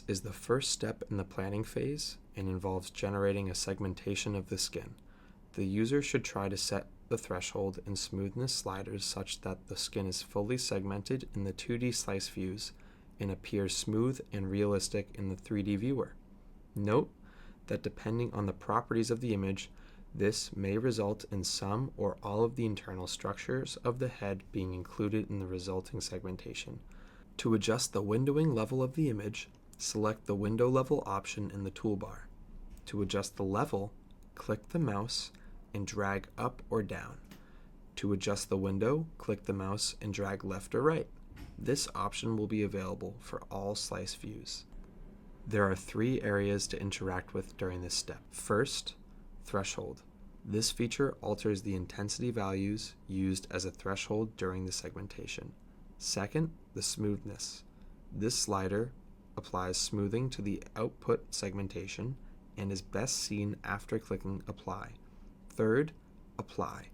is the first step in the planning phase and involves generating a segmentation of the skin. The user should try to set the threshold and smoothness sliders such that the skin is fully segmented in the 2D slice views and appears smooth and realistic in the 3D viewer. Note that depending on the properties of the image, this may result in some or all of the internal structures of the head being included in the resulting segmentation. To adjust the windowing level of the image, select the window level option in the toolbar. To adjust the level, click the mouse and drag up or down. To adjust the window, click the mouse and drag left or right. This option will be available for all slice views. There are 3 areas to interact with during this step. First, threshold. This feature alters the intensity values used as a threshold during the segmentation. Second, the smoothness. This slider applies smoothing to the output segmentation and is best seen after clicking Apply. Third, Apply.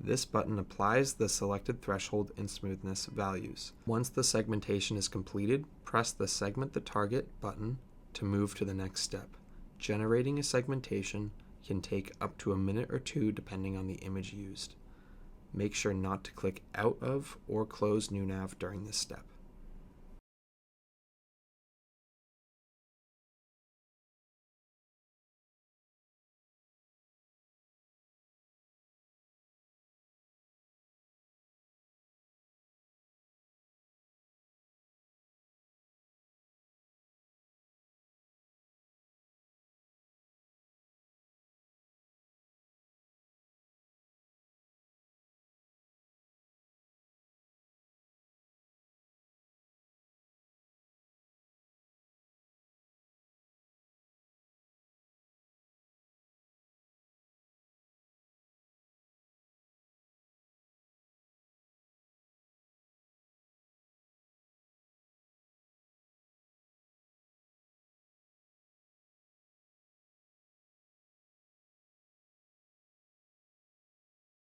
This button applies the selected threshold and smoothness values. Once the segmentation is completed, press the Segment the Target button to move to the next step. Generating a segmentation can take up to a minute or 2 depending on the image used. Make sure not to click out of or close NousNav during this step.